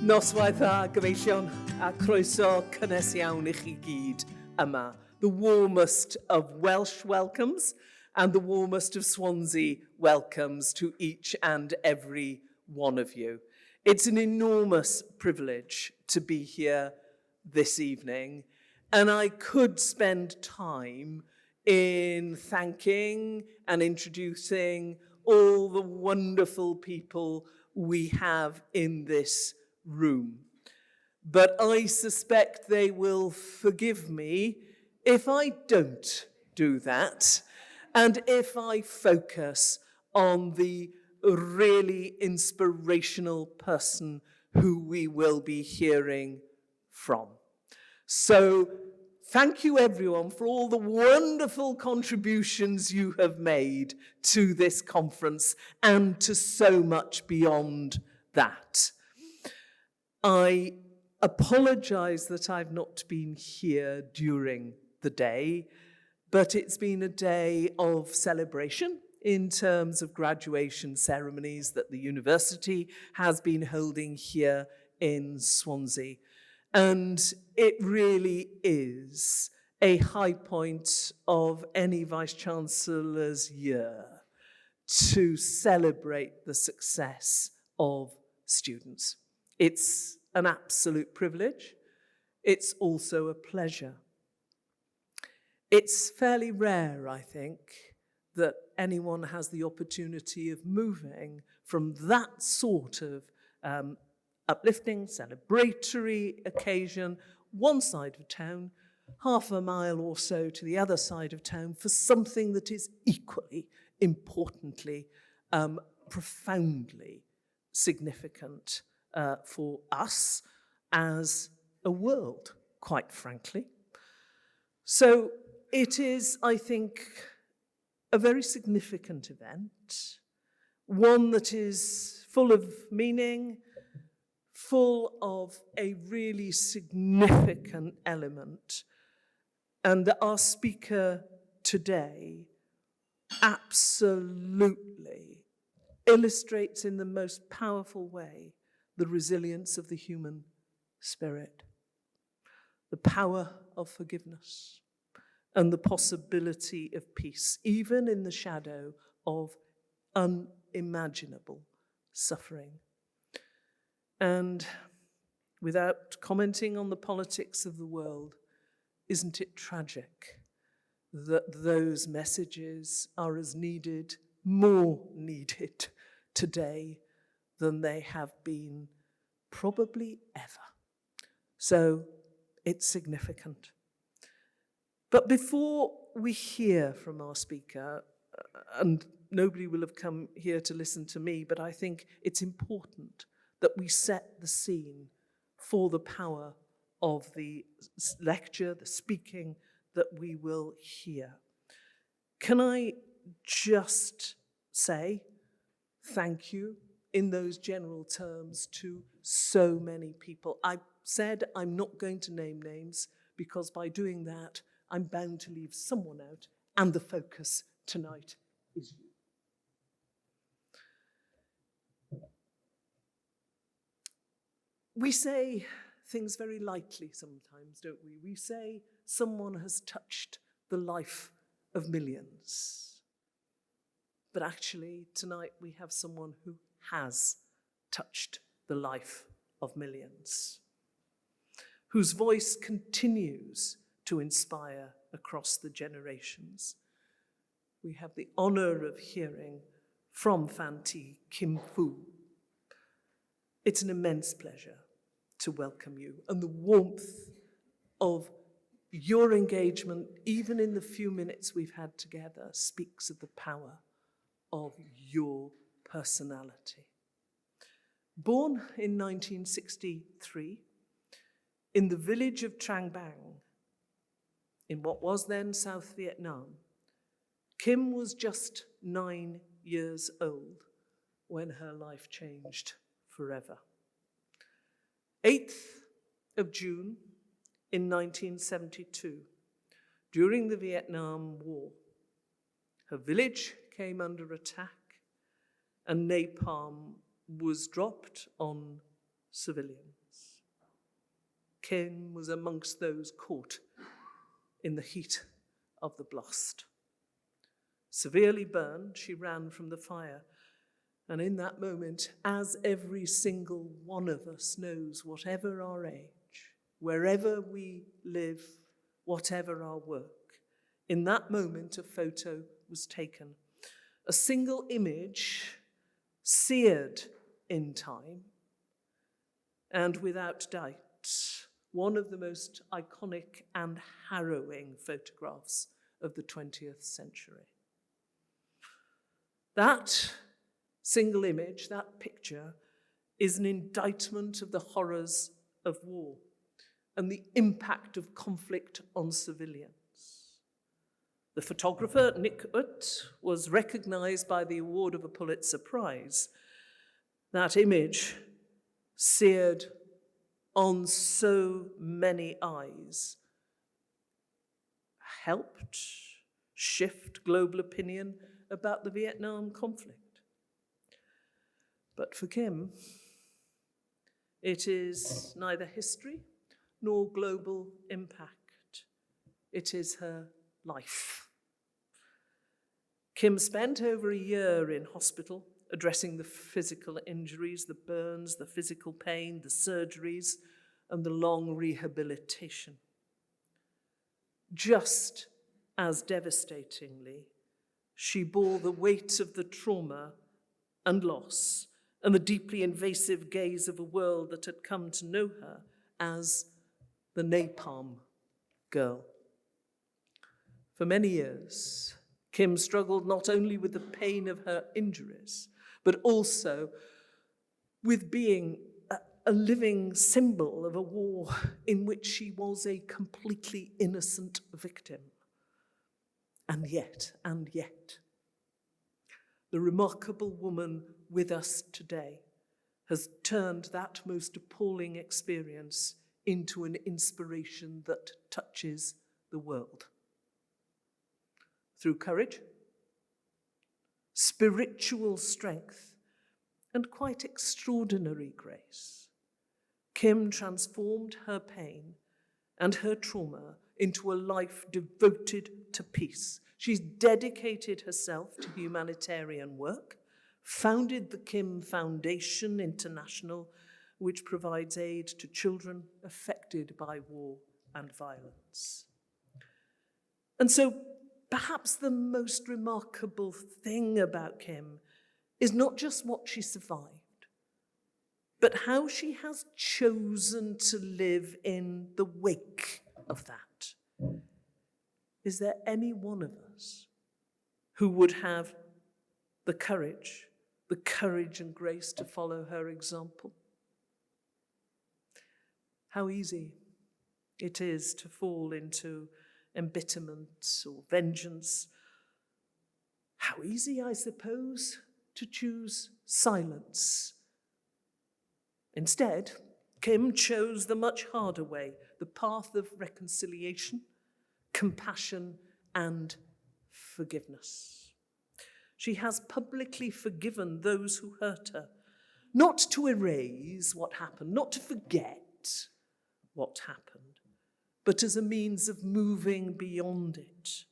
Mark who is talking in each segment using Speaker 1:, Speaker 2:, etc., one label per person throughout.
Speaker 1: Noswaith a gyfeillion a croeso cynnes iawn I chi gyd yma. The warmest of Welsh welcomes and the warmest of Swansea welcomes to each and every one of you. It's an enormous privilege to be here this evening, and I could spend time in thanking and introducing all the wonderful people we have in this room. But I suspect they will forgive me if I don't do that, and if I focus on the really inspirational person who we will be hearing from. So thank you everyone for all the wonderful contributions you have made to this conference and to so much beyond that. I apologize that I've not been here during the day, but it's been a day of celebration in terms of graduation ceremonies that the university has been holding here in Swansea. And it really is a high point of any Vice-Chancellor's year to celebrate the success of students. It's an absolute privilege. It's also a pleasure. It's fairly rare, I think, that anyone has the opportunity of moving from that sort of uplifting, celebratory occasion, one side of town, half a mile or so to the other side of town, for something that is equally importantly, profoundly significant for us as a world, quite frankly. So it is, I think, a very significant event, one that is full of meaning, full of a really significant element, and that our speaker today absolutely illustrates in the most powerful way the resilience of the human spirit, the power of forgiveness, and the possibility of peace, even in the shadow of unimaginable suffering. And without commenting on the politics of the world, isn't it tragic that those messages are as needed, more needed today than they have been probably ever? So it's significant. But before we hear from our speaker, and nobody will have come here to listen to me, but I think it's important that we set the scene for the power of the lecture, the speaking that we will hear. Can I just say thank you in those general terms to so many people? I said I'm not going to name names because by doing that, I'm bound to leave someone out, and the focus tonight is you. We say things very lightly sometimes, don't we? We say someone has touched the life of millions. But actually, tonight we have someone who has touched the life of millions, whose voice continues to inspire across the generations. We have the honor of hearing from Phan Thị Kim Phu. It's an immense pleasure to welcome you, and the warmth of your engagement, even in the few minutes we've had together, speaks of the power of your personality. Born in 1963 in the village of Trang Bang, in what was then South Vietnam, Kim was just 9 years old when her life changed forever. 8th of June in 1972, during the Vietnam War, her village came under attack and napalm was dropped on civilians. Kim was amongst those caught in the heat of the blast. Severely burned, she ran from the fire. And in that moment, as every single one of us knows, whatever our age, wherever we live, whatever our work, in that moment a photo was taken. A single image seared in time, and without doubt, one of the most iconic and harrowing photographs of the 20th century. That single image, that picture, is an indictment of the horrors of war and the impact of conflict on civilians. The photographer, Nick Ut, was recognized by the award of a Pulitzer Prize. That image, seared on so many eyes, helped shift global opinion about the Vietnam conflict. But for Kim, it is neither history nor global impact. It is her life. Kim spent over a year in hospital addressing the physical injuries, the burns, the physical pain, the surgeries, and the long rehabilitation. Just as devastatingly, she bore the weight of the trauma and loss and the deeply invasive gaze of a world that had come to know her as the Napalm Girl. For many years, Kim struggled not only with the pain of her injuries, but also with being a living symbol of a war in which she was a completely innocent victim. And yet, the remarkable woman with us today has turned that most appalling experience into an inspiration that touches the world. Through courage, spiritual strength, and quite extraordinary grace, Kim transformed her pain and her trauma into a life devoted to peace. She's dedicated herself to humanitarian work, founded the Kim Foundation International, which provides aid to children affected by war and violence. And so perhaps the most remarkable thing about Kim is not just what she survived, but how she has chosen to live in the wake of that. Is there any one of us who would have the courage and grace to follow her example? How easy it is to fall into embitterment or vengeance. How easy, I suppose, to choose silence. Instead, Kim chose the much harder way, the path of reconciliation, compassion, and forgiveness. She has publicly forgiven those who hurt her, not to erase what happened, not to forget what happened, but as a means of moving beyond it.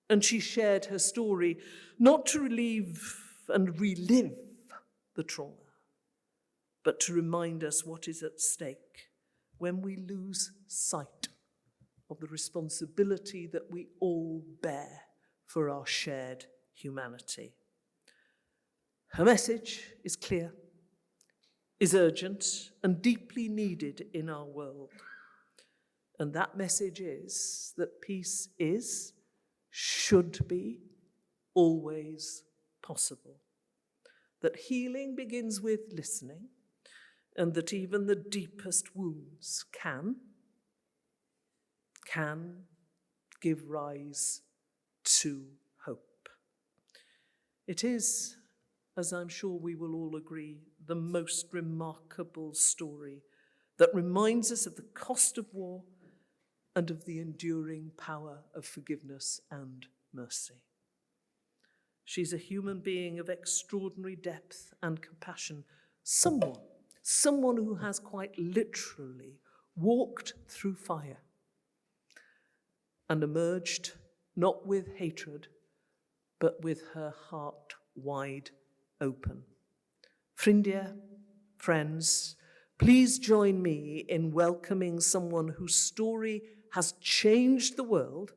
Speaker 1: And she shared her story not to relieve and relive the trauma, but to remind us what is at stake when we lose sight of the responsibility that we all bear for our shared humanity. Her message is clear, is urgent, and deeply needed in our world. And that message is that peace is, should be, always possible. That healing begins with listening, and that even the deepest wounds can give rise to hope. It is, as I'm sure we will all agree, the most remarkable story that reminds us of the cost of war and of the enduring power of forgiveness and mercy. She's a human being of extraordinary depth and compassion, someone someone who has quite literally walked through fire and emerged not with hatred, but with her heart wide open. Ffrindiau, friends, please join me in welcoming someone whose story has changed the world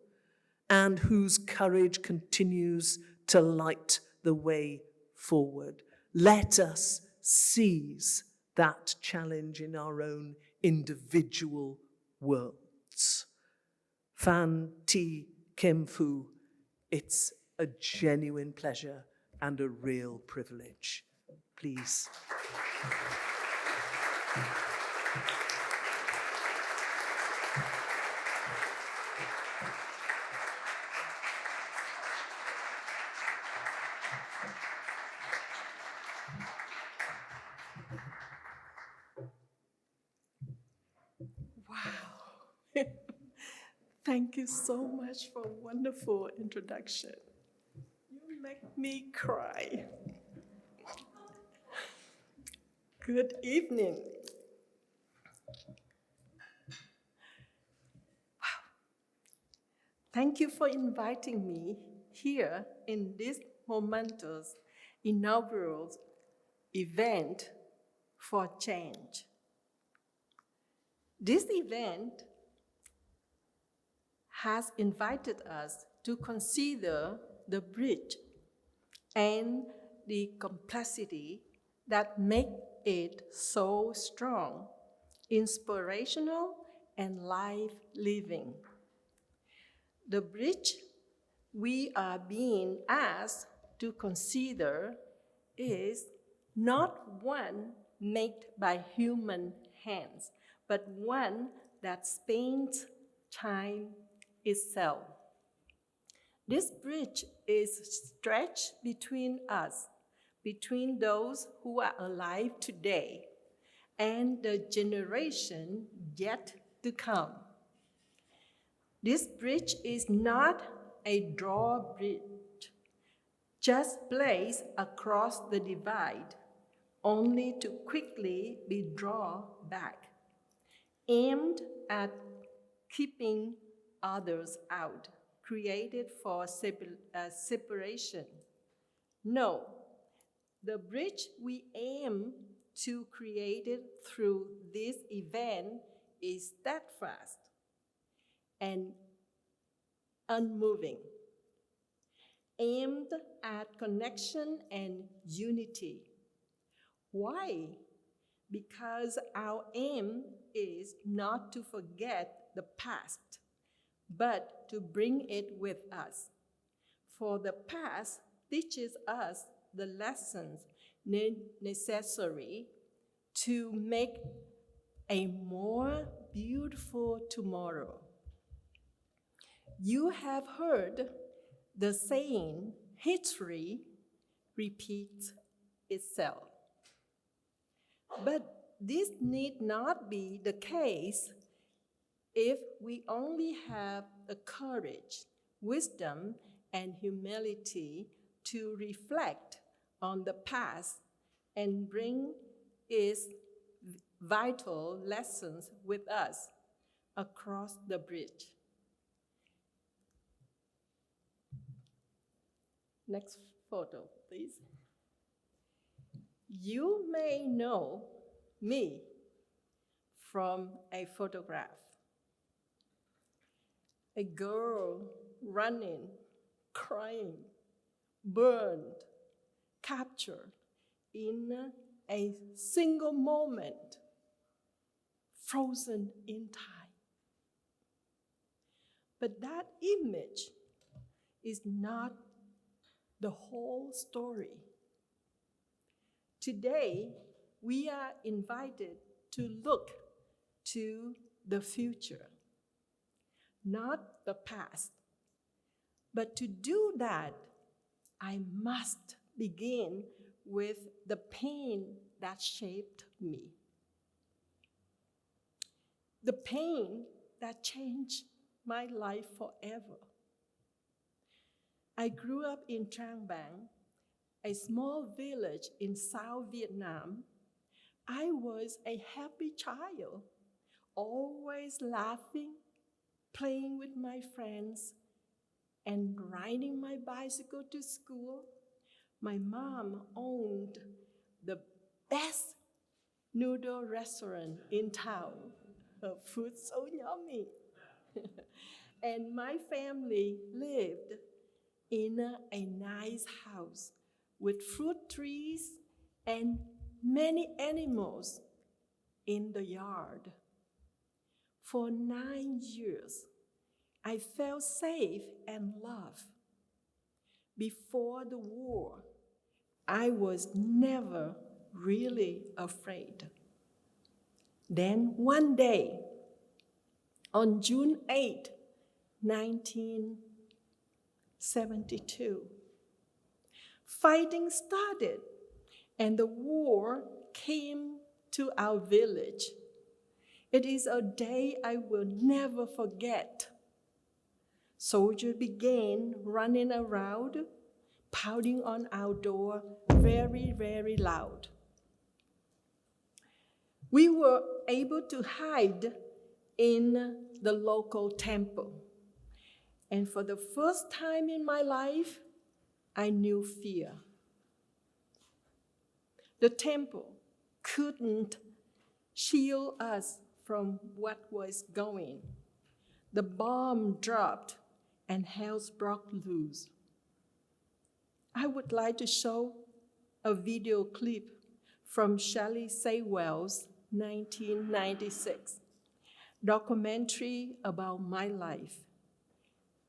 Speaker 1: and whose courage continues to light the way forward. Let us seize that challenge in our own individual worlds. Phan Thị Kim Phu, it's a genuine pleasure and a real privilege. Please.
Speaker 2: Wow. Thank you so much for a wonderful introduction. You make me cry. Good evening. Wow. Thank you for inviting me here in this momentous inaugural event for change. This event has invited us to consider the bridge and the complexity that make it so strong, inspirational, and life-living. The bridge we are being asked to consider is not one made by human hands, but one that spans time itself. This bridge is stretched between us, between those who are alive today and the generation yet to come. This bridge is not a drawbridge, just placed across the divide, only to quickly be drawn back, aimed at keeping others out, created for separation. No, the bridge we aim to create through this event is steadfast and unmoving, aimed at connection and unity. Why? Because our aim is not to forget the past, but to bring it with us. For the past teaches us the lessons necessary to make a more beautiful tomorrow. You have heard the saying, history repeats itself. But this need not be the case if we only have the courage, wisdom, and humility to reflect on the past and bring its vital lessons with us across the bridge. Next photo, please. You may know me from a photograph. A girl running, crying, burned, captured in a single moment, frozen in time. But that image is not the whole story. Today, we are invited to look to the future, not the past. But to do that, I must begin with the pain that shaped me. The pain that changed my life forever. I grew up in Trang Bang, a small village in South Vietnam, I was a happy child, always laughing, playing with my friends, and riding my bicycle to school. My mom owned the best noodle restaurant in town. Her food so yummy. And my family lived in a nice house with fruit trees and many animals in the yard. For 9 years, I felt safe and loved. Before the war, I was never really afraid. Then one day, on June 8, 1972, fighting started and the war came to our village. It is a day I will never forget. Soldiers began running around, pounding on our door very, very loud. We were able to hide in the local temple. And for the first time in my life, I knew fear. The temple couldn't shield us from what was going. The bomb dropped and hell broke loose. I would like to show a video clip from Shelley Saywell's 1996 documentary about my life,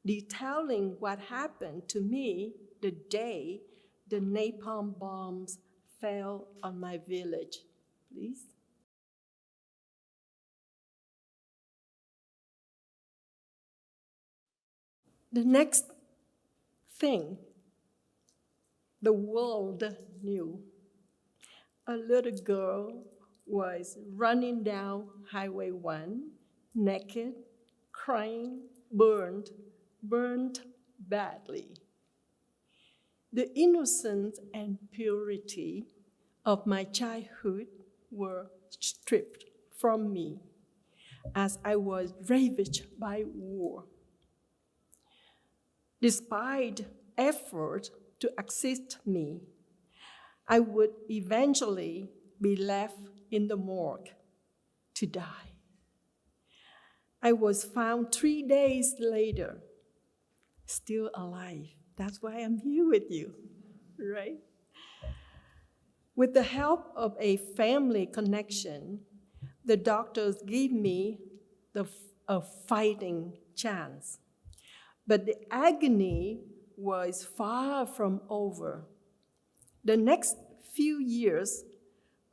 Speaker 2: detailing what happened to me the day the napalm bombs fell on my village. Please. The next thing the world knew, a little girl was running down Highway 1, naked, crying, burned badly. The innocence and purity of my childhood were stripped from me as I was ravaged by war. Despite effort to assist me, I would eventually be left in the morgue to die. I was found 3 days later, still alive. That's why I'm here with you, right? With the help of a family connection, the doctors gave me a fighting chance. But the agony was far from over. The next few years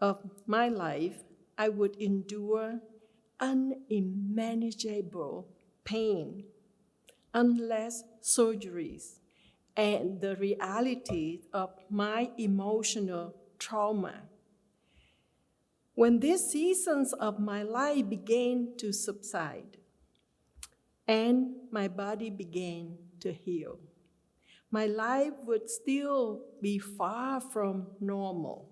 Speaker 2: of my life, I would endure unimaginable pain, endless surgeries, and the reality of my emotional trauma. When these seasons of my life began to subside, and my body began to heal, my life would still be far from normal.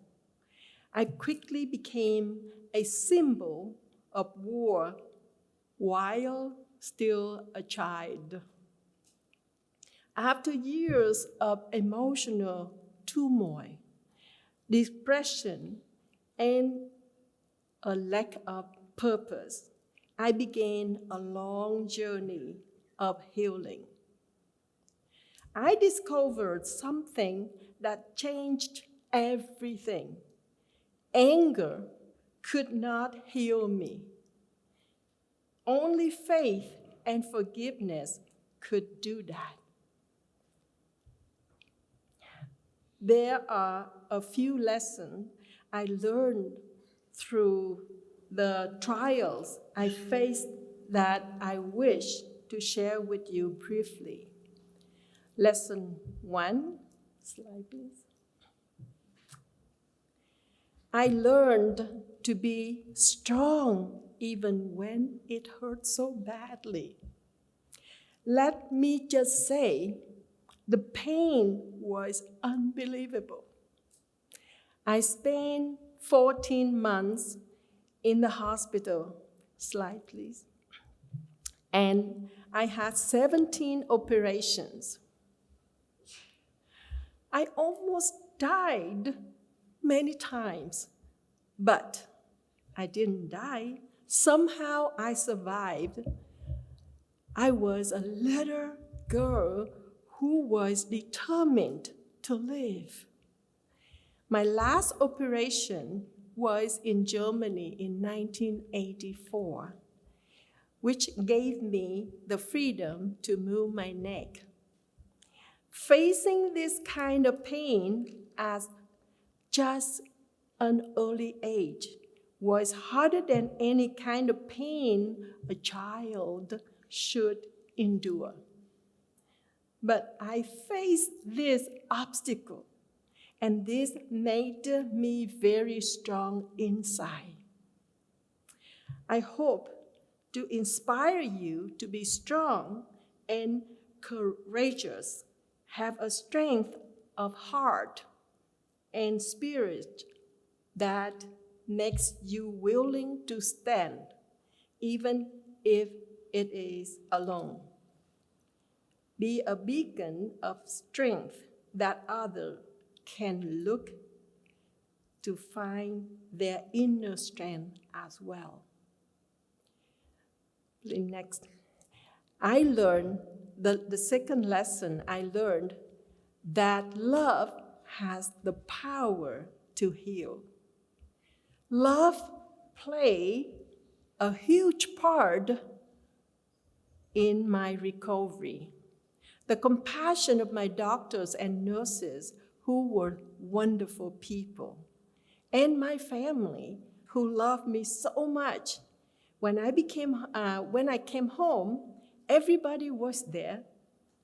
Speaker 2: I quickly became a symbol of war while still a child. After years of emotional turmoil, depression, and a lack of purpose, I began a long journey of healing. I discovered something that changed everything. Anger could not heal me. Only faith and forgiveness could do that. There are a few lessons I learned through the trials I faced that I wish to share with you briefly. Lesson 1, slide please. I learned to be strong even when it hurt so badly. Let me just say, the pain was unbelievable. I spent 14 months in the hospital. Slide, please. And I had 17 operations. I almost died many times, but I didn't die. Somehow I survived. I was a little girl who was determined to live. My last operation was in Germany in 1984, which gave me the freedom to move my neck. Facing this kind of pain at just an early age was harder than any kind of pain a child should endure. But I faced this obstacle, and this made me very strong inside. I hope to inspire you to be strong and courageous, have a strength of heart and spirit that makes you willing to stand, even if it is alone. Be a beacon of strength that others can look to find their inner strength as well. Next. I learned, the second lesson I learned, that love has the power to heal. Love played a huge part in my recovery. The compassion of my doctors and nurses, who were wonderful people, and my family, who loved me so much. When I came home, everybody was there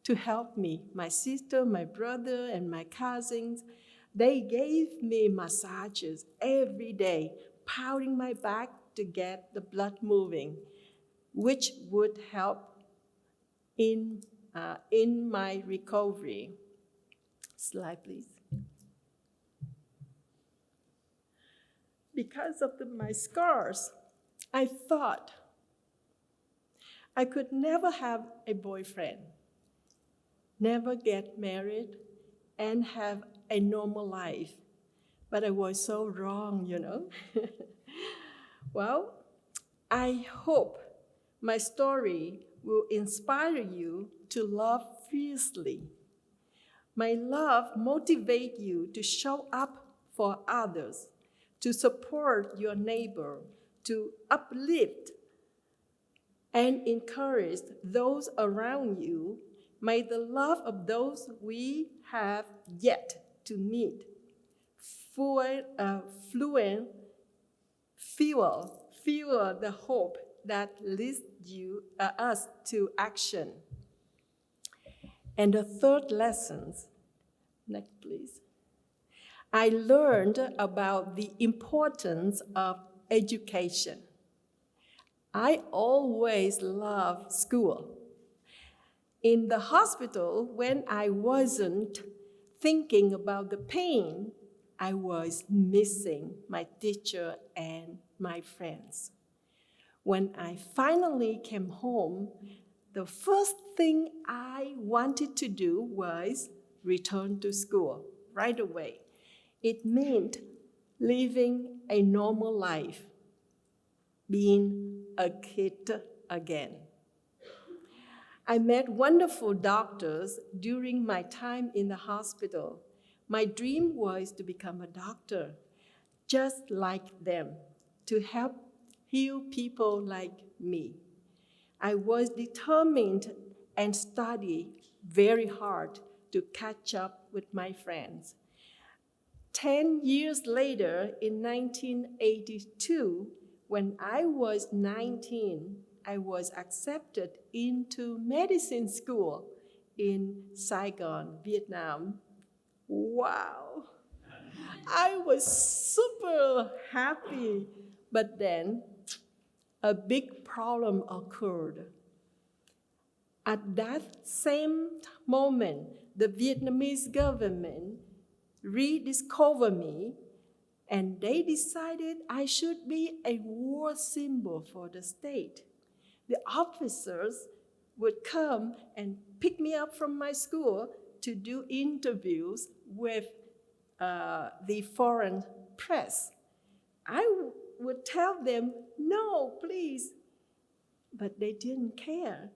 Speaker 2: to help me. My sister, my brother, and my cousins, they gave me massages every day, pounding my back to get the blood moving, which would help in my recovery. Slide, please. Because of my scars, I thought I could never have a boyfriend, never get married, and have a normal life. But I was so wrong, you know. Well, I hope my story will inspire you to love fiercely. My love motivates you to show up for others, to support your neighbor, to uplift and encourage those around you. May the love of those we have yet to meet fuel the hope that leads us to action. And the third lesson, next please. I learned about the importance of education. I always loved school. In the hospital, when I wasn't thinking about the pain, I was missing my teacher and my friends. When I finally came home, the first thing I wanted to do was return to school right away. It meant living a normal life, being a kid again. I met wonderful doctors during my time in the hospital. My dream was to become a doctor, just like them, to help heal people like me. I was determined and studied very hard to catch up with my friends. 10 years later, in 1982, when I was 19, I was accepted into medicine school in Saigon, Vietnam. Wow! I was super happy, but then a big problem occurred. At that same moment, the Vietnamese government rediscovered me and they decided I should be a war symbol for the state. The officers would come and pick me up from my school to do interviews with the foreign press. I would tell them, no, please, but they didn't care.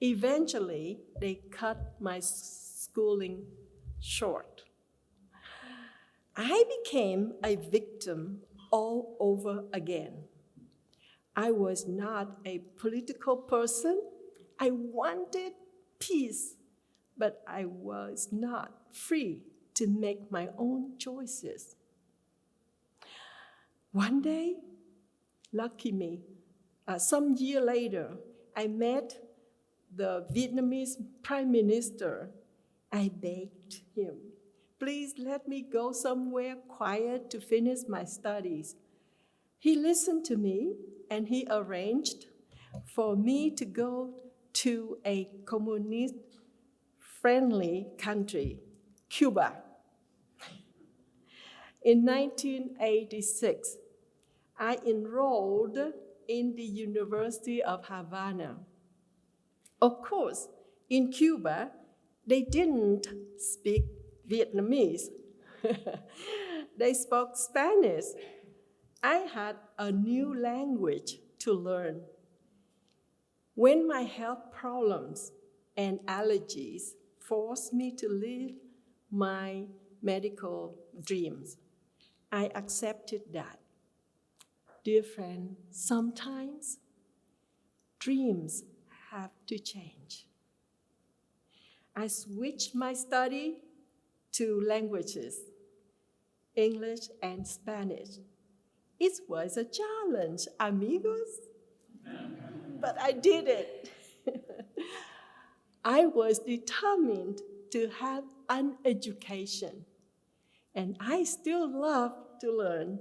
Speaker 2: Eventually, they cut my schooling short. I became a victim all over again. I was not a political person. I wanted peace, but I was not free to make my own choices. One day, lucky me, some year later, I met the Vietnamese Prime Minister. I begged him, please let me go somewhere quiet to finish my studies. He listened to me and he arranged for me to go to a communist-friendly country, Cuba. In 1986, I enrolled in the University of Havana. Of course, in Cuba, they didn't speak Vietnamese. They spoke Spanish. I had a new language to learn. When my health problems and allergies forced me to leave my medical dreams, I accepted that. Dear friend, sometimes dreams have to change. I switched my study to languages, English and Spanish. It was a challenge, amigos, but I did it. I was determined to have an education, and I still love to learn.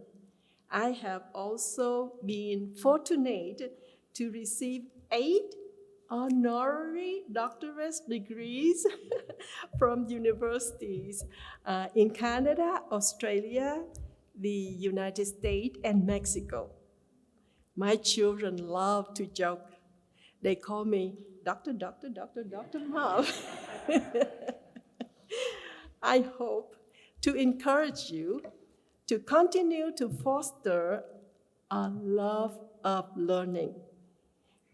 Speaker 2: I have also been fortunate to receive 8 honorary doctorate degrees from universities in Canada, Australia, the United States, and Mexico. My children love to joke. They call me Dr. Mom. I hope to encourage you to continue to foster a love of learning.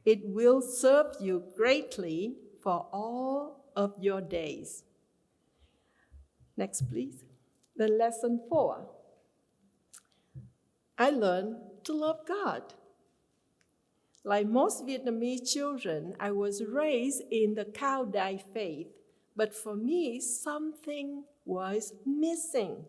Speaker 2: It will serve you greatly for all of your days. Next, please. The lesson 4. I learned to love God. Like most Vietnamese children, I was raised in the Cao Dai faith, but for me, something was missing.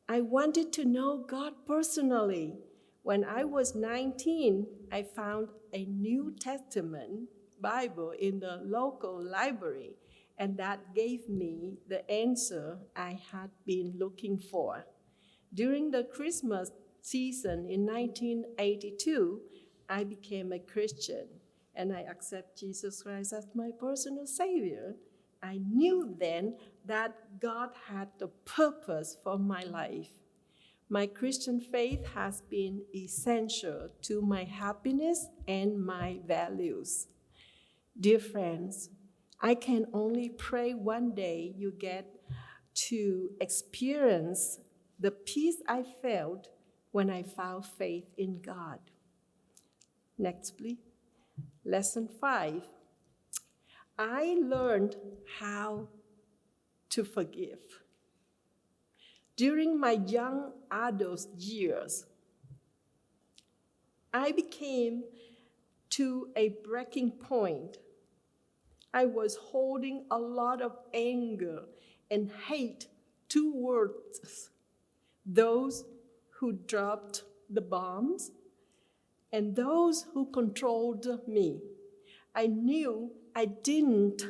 Speaker 2: I wanted to know God personally. When I was 19, I found a New Testament Bible in the local library, and that gave me the answer I had been looking for. During the Christmas season in 1982, I became a Christian, and I accepted Jesus Christ as my personal Savior. I knew then that God had a purpose for my life. My Christian faith has been essential to my happiness and my values. Dear friends, I can only pray one day you get to experience the peace I felt when I found faith in God. Next, please. Lesson 5. I learned how to forgive. During my young adult years, I became to a breaking point. I was holding a lot of anger and hate towards those who dropped the bombs and those who controlled me. I knew I didn't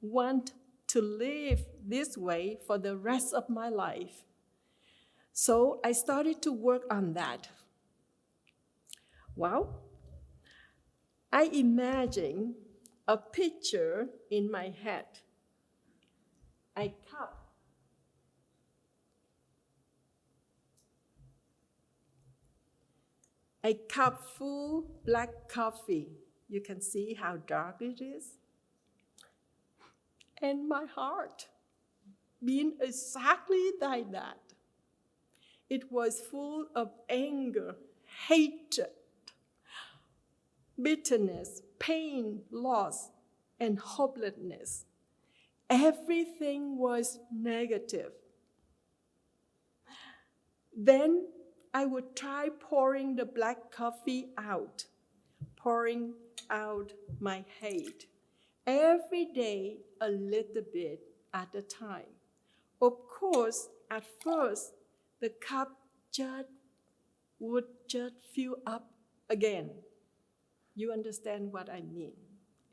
Speaker 2: want to live this way for the rest of my life. So I started to work on that. Well, I imagined a picture in my head. A cup a cup full black coffee. You can see how dark it is. And my heart being exactly like that. It was full of anger, hatred, bitterness, pain, loss, and hopelessness. Everything was negative. Then I would try pouring the black coffee out, pouring out my hate. Every day, a little bit at a time. Of course, at first, the cup would just fill up again. You understand what I mean?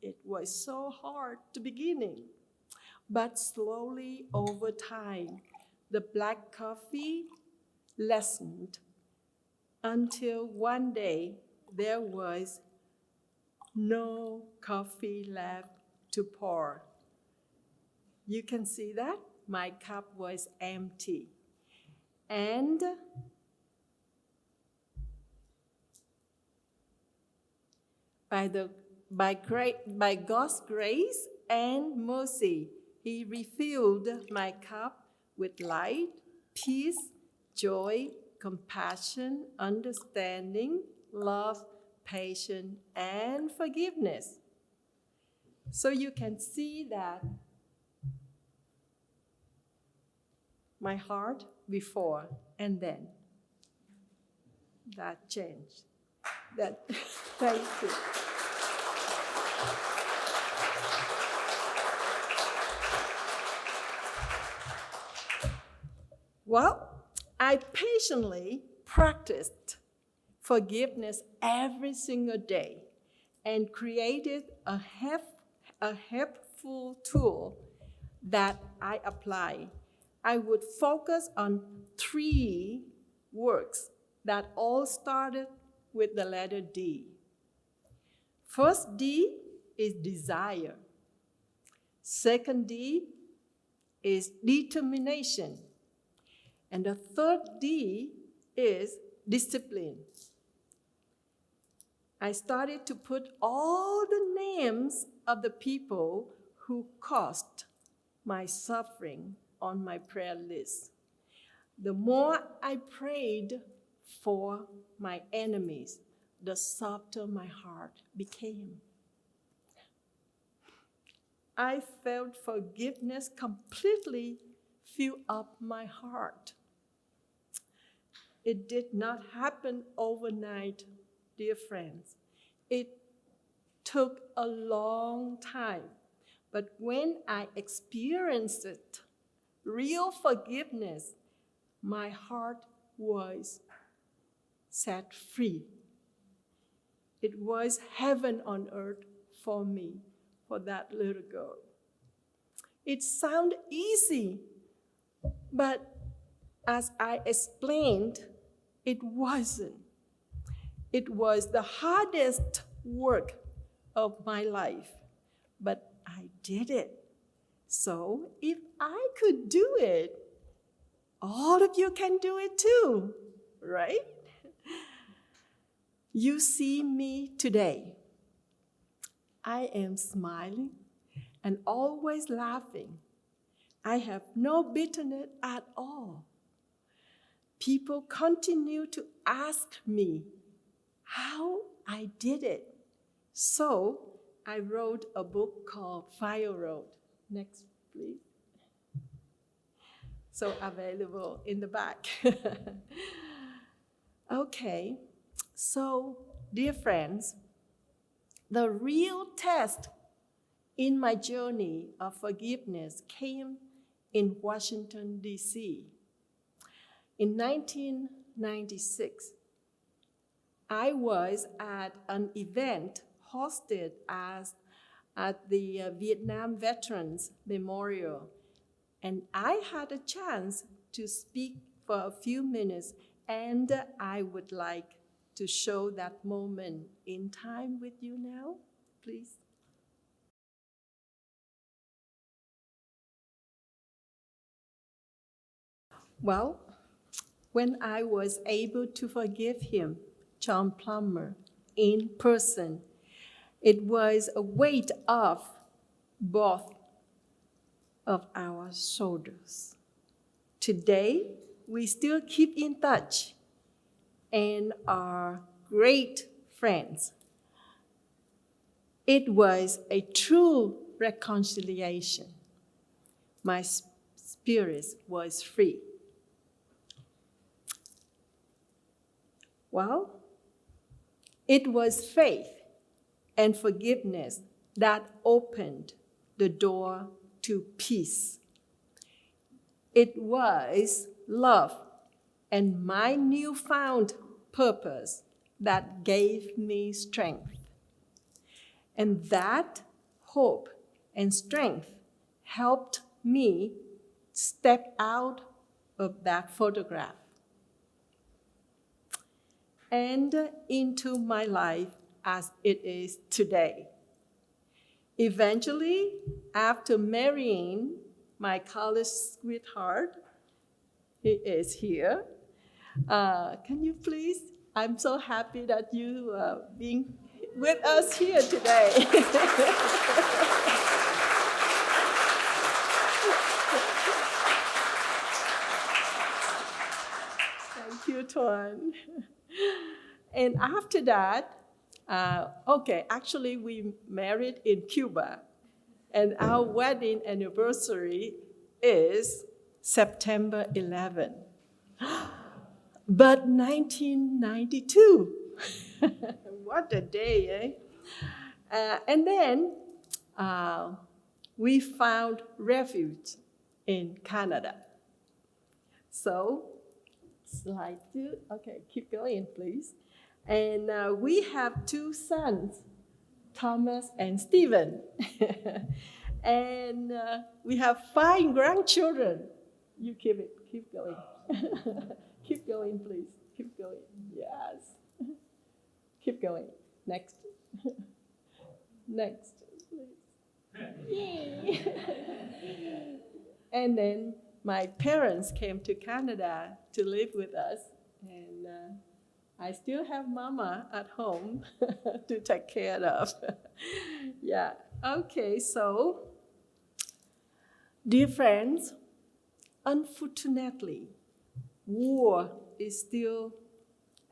Speaker 2: It was so hard at the beginning. But slowly over time, the black coffee lessened until one day there was no coffee left to pour. You can see that? My cup was empty. And by God's grace and mercy, He refilled my cup with light, peace, joy, compassion, understanding, love, patience, and forgiveness. So you can see that my heart before and then. That changed. Thank you. Well, I patiently practiced forgiveness every single day and created a helpful tool that I apply. I would focus on 3 words that all started with the letter D. First D is desire. Second D is determination. And the third D is discipline. I started to put all the names of the people who caused my suffering on my prayer list. The more I prayed for my enemies, the softer my heart became. I felt forgiveness completely fill up my heart. It did not happen overnight, dear friends. It took a long time. But when I experienced it, real forgiveness, my heart was set free. It was heaven on earth for me, for that little girl. It sounded easy, but as I explained, it wasn't. It was the hardest work of my life, but I did it. So if I could do it, all of you can do it too, right? You see me today. I am smiling and always laughing. I have no bitterness at all. People continue to ask me how I did it. So I wrote a book called Fire Road. Next, please. So available in the back. Okay, so dear friends, the real test in my journey of forgiveness came in Washington, D.C. In 1996, I was at an event hosted at the Vietnam Veterans Memorial, and I had a chance to speak for a few minutes, and I would like to show that moment in time with you now, please. Well, when I was able to forgive him John Plummer in person. It was a weight off both of our shoulders. Today, we still keep in touch and are great friends. It was a true reconciliation. My spirit was free. Well, it was faith and forgiveness that opened the door to peace. It was love and my newfound purpose that gave me strength. And that hope and strength helped me step out of that photograph and into my life as it is today. Eventually, after marrying my college sweetheart, he is here. Can you please? I'm so happy that you being with us here today. Thank you, Tuan. And after that, actually we married in Cuba, and our wedding anniversary is September 11. But 1992, what a day, eh? And then we found refuge in Canada. So, slide 2, okay, keep going, please. And we have 2 sons, Thomas and Stephen. And we have 5 grandchildren. You keep going. Keep going, please. Keep going. Yes. Keep going. Next. Next, please. Yay. And then my parents came to Canada to live with us. And I still have Mama at home to take care of. Yeah. Okay, so, dear friends, unfortunately, war is still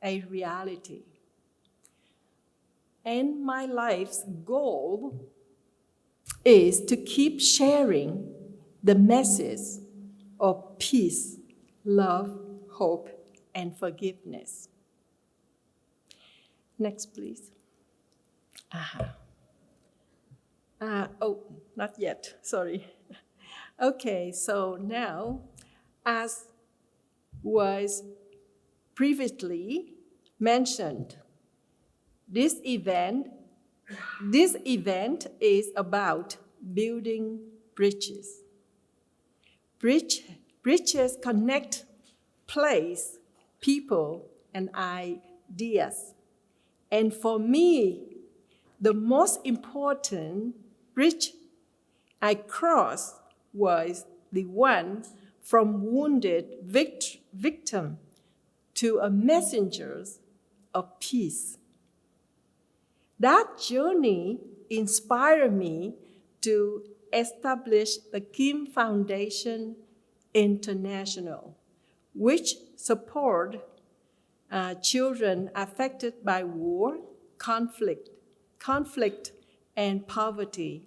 Speaker 2: a reality. And my life's goal is to keep sharing the message of peace, love, hope, and forgiveness. Next, please. Not yet, sorry. Okay, so now, as was previously mentioned, this event is about building bridges. Bridges connect place, people, and ideas. And for me, the most important bridge I crossed was the one from wounded victim to a messenger of peace. That journey inspired me to establish the Kim Foundation International, which support children affected by war, conflict, and poverty,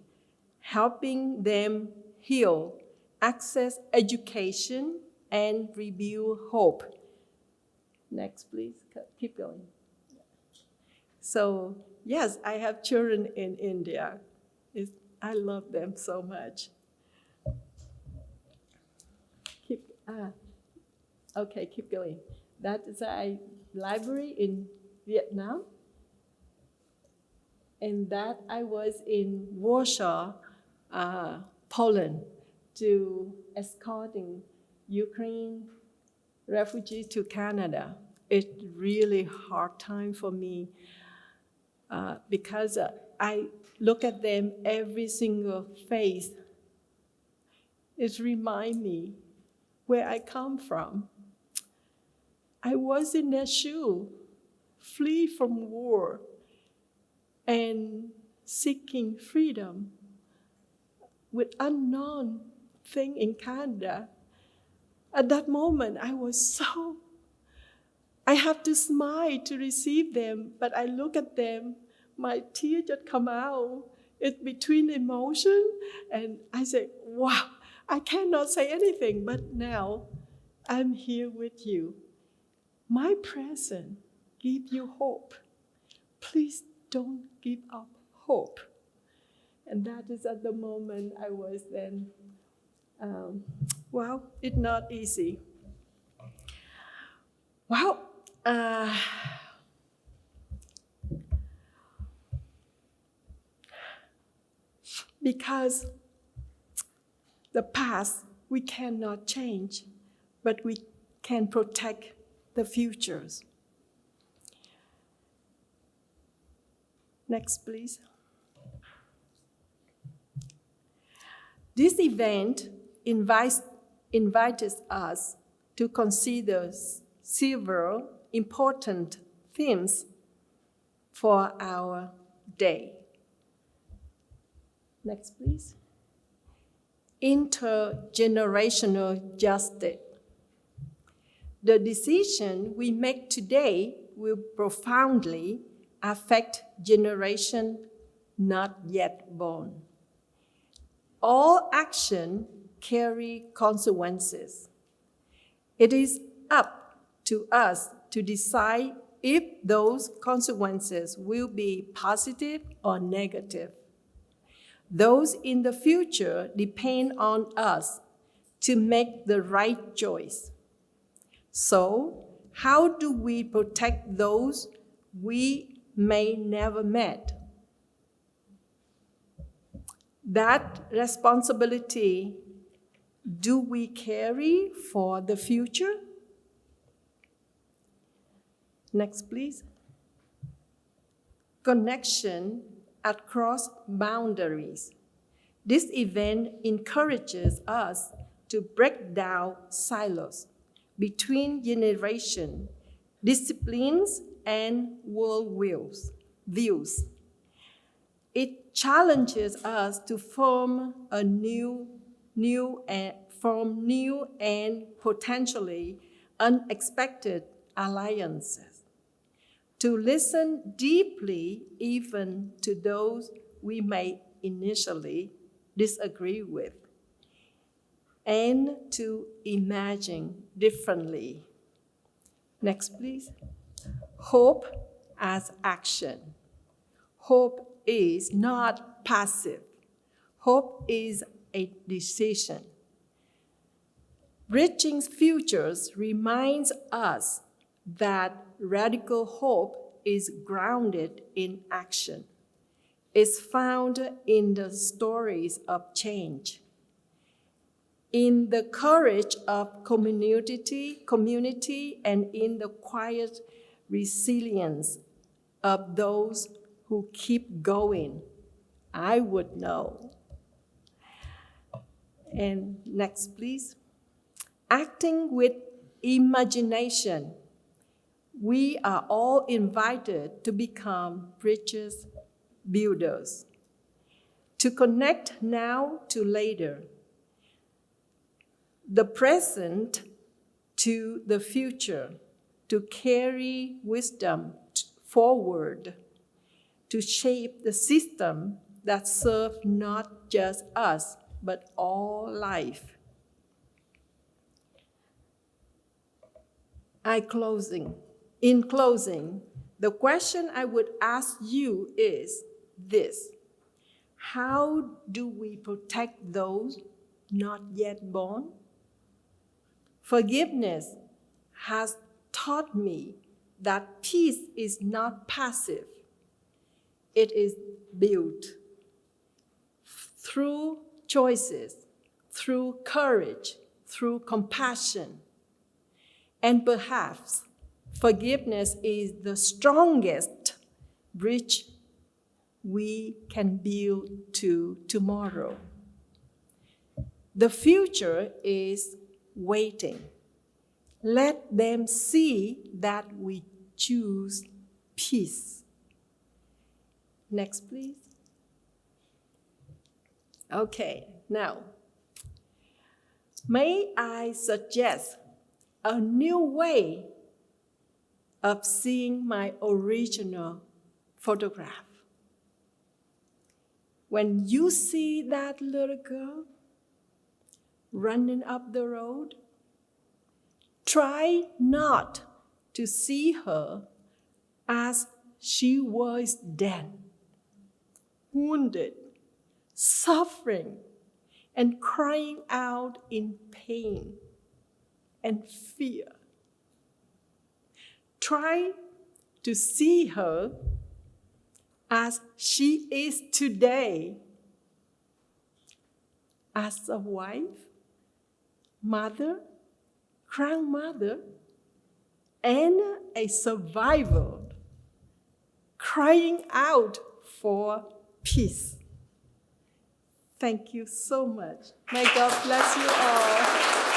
Speaker 2: helping them heal, access education, and rebuild hope. Next, please. Keep going. So, yes, I have children in India. I love them so much. Keep going. That is a library in Vietnam. And that I was in Warsaw, Poland, to escorting Ukraine refugees to Canada. It's really hard time for me because I look at them every single face. It reminds me where I come from. I was in their shoe flee from war and seeking freedom with unknown thing in Canada. At that moment, I have to smile to receive them, but I look at them, my tears just come out. It's between emotion, and I say, wow, I cannot say anything, but now I'm here with you. My presence gives you hope. Please don't give up hope. And that is at the moment I was then, it's not easy. Because the past we cannot change, but we can protect the futures. Next, please. This event invites us to consider several important themes for our day. Next, please. Intergenerational justice. The decision we make today will profoundly affect generation not yet born. All action carry consequences. It is up to us to decide if those consequences will be positive or negative. Those in the future depend on us to make the right choice. So, how do we protect those we may never met? That responsibility, do we carry for the future? Next, please. Connection across boundaries. This event encourages us to break down silos between generations, disciplines, and worldviews. It challenges us to form new and potentially unexpected alliances, to listen deeply even to those we may initially disagree with, and to imagine differently. Next, please. Hope as action. Hope is not passive. Hope is a decision. Reaching futures reminds us that radical hope is grounded in action. It's found in the stories of change, in the courage of community, and in the quiet resilience of those who keep going. I would know. And next, please. Acting with imagination. We are all invited to become bridges builders, to connect now to later, the present to the future, to carry wisdom forward, to shape the system that serves not just us, but all life. In closing, the question I would ask you is this: how do we protect those not yet born? Forgiveness has taught me that peace is not passive. It is built through choices, through courage, through compassion. And perhaps forgiveness is the strongest bridge we can build to tomorrow. The future is waiting. Let them see that we choose peace. Next, please. Okay, now, may I suggest a new way of seeing my original photograph. When you see that little girl running up the road, try not to see her as she was then, wounded, suffering, and crying out in pain and fear. Try to see her as she is today, as a wife, mother, grandmother, and a survivor, crying out for peace. Thank you so much. May God bless you all.